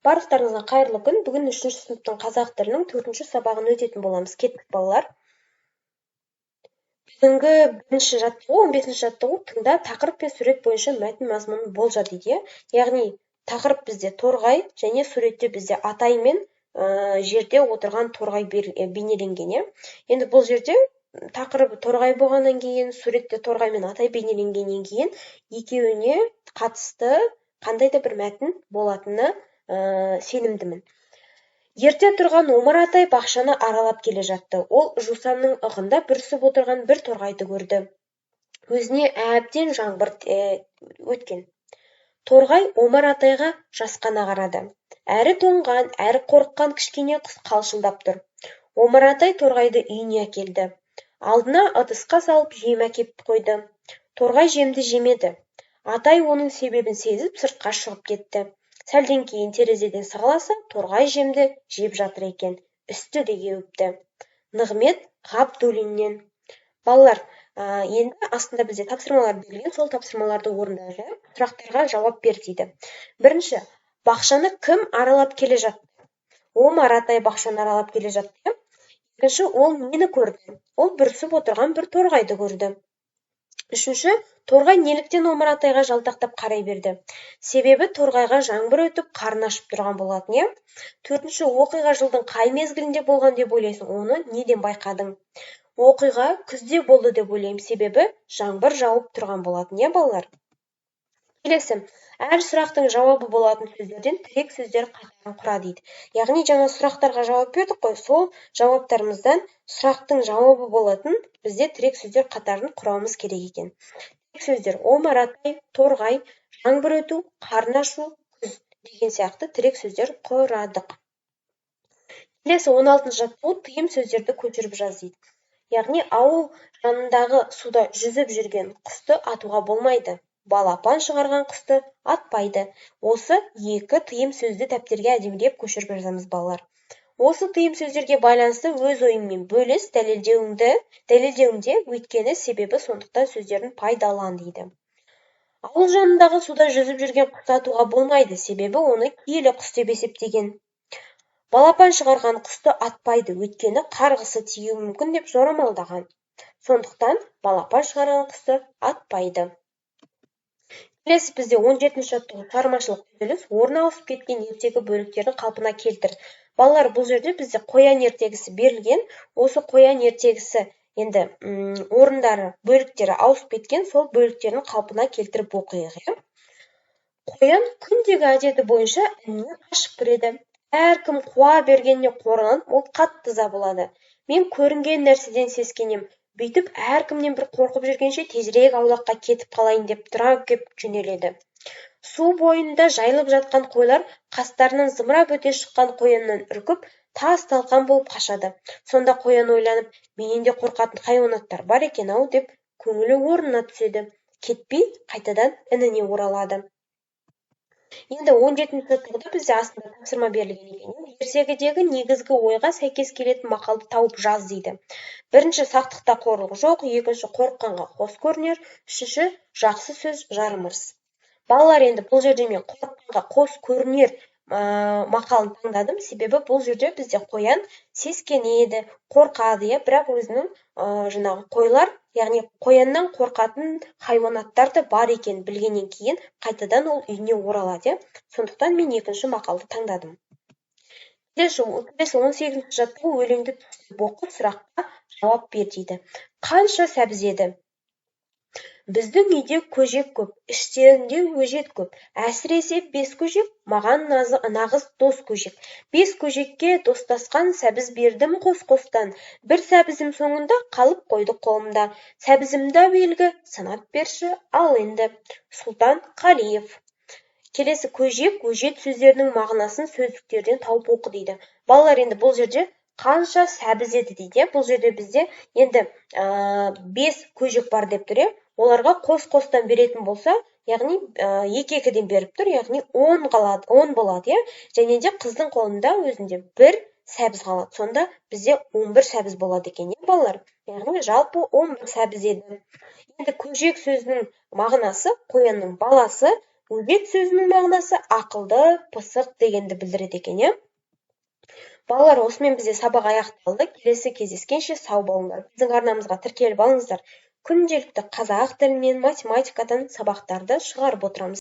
Барлықтарыңызға қайырлы күн. Бүгін 3-ші сыныптың қазақ тілінің 4-ші сабағын өтетін боламыз. Кеттік, балалар. Бүгінгі 1-ші жаттығу, 15-ші жаттығу тыңда, тақырып пен сурет бойынша мәтін мазмұнын болжа дейді. Яғни тақырып бізде торғай және суретте бізде атай мен жерде отырған торғай бейнеленген. Енді бұл жерде тақырыбы торғай болғаннан кейін, суретте торғай мен атай бейнеленгеннен кейін екеуіне қатысты қандай да бір мәтін болатыны сенімдімін. Ерте тұрған Омар атай бақшаны аралап келе жатты. Ол жусанның ығында бүрісіп отырған бір торғайды көрді. Өзіне әбден жаңбыр өткен. Торғай Омар атайға жасқана қарады. Әрі тоңған, әрі қорыққан кішкене құс қалшылдап тұр. Омар атай торғайды үйіне әкелді. Алдына ыдысқа салып жем әкеп қойды. Торғай жемді жемеді. Атай оның себебін сезіп сыртқа шығып кетті. Сәлден кейін терезеден сығаласа, торғай жемді жеп жатыр екен. Үсті де кеуіпті. Нығмет Ғабдуллиннен. Балалар, енді астында бізде тапсырмалар берілген, сол тапсырмаларды орындап сұрақтарға жауап бер дейді. Бірінші, бақшаны кім аралап келе жатты? Омар атай бақшаны аралап келе жатты. Екінші, ол нені көрді? Ол бүрісіп отырған бір торғайды көрді. Үшінші, торғай неліктен Омар атайға жалтақтап қарай берді? Себебі торғайға жаңбыр өтіп, қарны ашып тұрған болатын. Төртінші, оқиға жылдың қай мезгілінде болған деп ойлайсың? Оны неден байқадың? Оқиға күзде болды деп ойлаймын, себебі жаңбыр жауып тұрған болатын, балалар. Келесі, әр сұрақтың жауабы болатын сөздерден тірек сөздер қатарын құра дейді. Яғни жаңа сұрақтарға жауап бердік қой, сол жауаптарымыздан сұрақтың жауабы болатын бізде тірек сөздер қатарын құрауымыз керек екен. Тірек сөздер Омар атай, торғай, жаңбыр өту, қарны ашу, күз деген сияқты тірек сөздер құрадық. Келесі 16-шы жаттығу тыйым сөздерді көшіріп жаз дейді. Яғни ауыл жанындағы суда жүзіп жүрген құсты атуға болмайды. Балапан шығарған құсты атпайды. Осы екі тыйым сөзді дәптерге әдемілеп көшіріп жазамыз, балалар. Осы тыйым сөздерге байланысты өз ойыңмен бөліс, дәлелдеуінде өйткені себебі сондықтан сөздерін пайдалан дейді. Ауыл жанындағы суда жүзіп жүрген құсты атуға болмайды, себебі оны киелі құс деп есептеген. Балапан шығарған құсты атпайды, өйткені қарғысы тиюі мүмкін деп жорамалдаған. Сондықтан балапан шығарған құсты атпайды. Келесі бізде 17-ші жаттығу шығармашылық төзіліс, орын ауысып кеткен ертегі бөліктерін қалпына келтір. Балалар, бұл жерде бізде қоян ертегісі берілген. Осы қоян ертегісі енді орындары, бөліктері ауысып кеткен, сол бөліктерін қалпына келтіріп оқиық. Қоян күндегі әдеті бойынша іннен қашып кіреді. Әркім қуа бергеніне қорланып, ол қатты ыза болады. Мен көрінген нәрседен сескенем. Бүйтіп, әркімнен бір қорқып жүргенше тезірек аулаққа кетіп қалайын деп тұра кеп жөнеледі. Су бойында жайылып жатқан қойлар қастарынан зымырап өте шыққан қояннан үркіп, тас-талқан болып қашады. Сонда қоян ойланып, менен де қорқатын хайуанаттар бар екен-ау деп көңілі орнына түседі. Кетпей, қайтадан ініне оралады. Енді 17-ші жаттығуда бізде астында тапсырма берілген екен. Ертегідегі негізгі ойға сәйкес келетін мақалды тауып жаз дейді. Бірінші, сақтықта қорлық жоқ, екінші, қорыққанға қос көрінер, үшінші, жақсы сөз жарымырыс. Балалар, енді бұл жерде мен қорыққанға қос көрінер мақалын таңдадым, себебі бұл жерде бізде қоян сескенеді, қорқады, бірақ өзінің жаңағы қойлар, яғни қояннан қорқатын хайуанаттар да бар екен білгеннен кейін қайтадан ол үйіне оралады. Сондықтан мен екінші мақалды таңдадым. Келесі 18-ші жаттығу өлеңді түсініп оқып сұраққа жауап бер дейді. Қанша сәбіз еді? Біздің үйде көжек көп, іштерінде өжет көп. Әсіресе 5 көжек, маған нағыз дос көжек. 5 көжекке достасқан сәбіз бердім қос-қостан. Бір сәбізім соңында қалып қойды қолымда. Сәбізімді белгі санап берші, ал енді. Сұлтан Қалиев. Келесі көжек, өжет сөздерінің мағынасын сөздіктерден тауып оқы дейді. Балалар, енді бұл жерде қанша сәбіз еді дейді. Бұл жерде бізде енді 5 көжек бар деп тұр. Оларға қос-қостан беретін болса, яғни 2-2-ден беріп тұр, яғни 10 болады. Және де қыздың қолында өзінде бір сәбіз қалады. Сонда бізде 11 сәбіз болады екен, балалар. Яғни жалпы 11 сәбіз еді. Енді көжек сөзінің мағынасы қоянның баласы, Өжет сөзінің мағынасы ақылды, пысық дегенді білдіреді екен, иә? Балалар, осымен бізде сабақ аяқталды. Келесі кездескенше сау болыңдар. Біздің арнамызға тіркеліп алыңыздар. Күнделікті қазақ тілінен, математикадан сабақтарды шығарып отырамыз.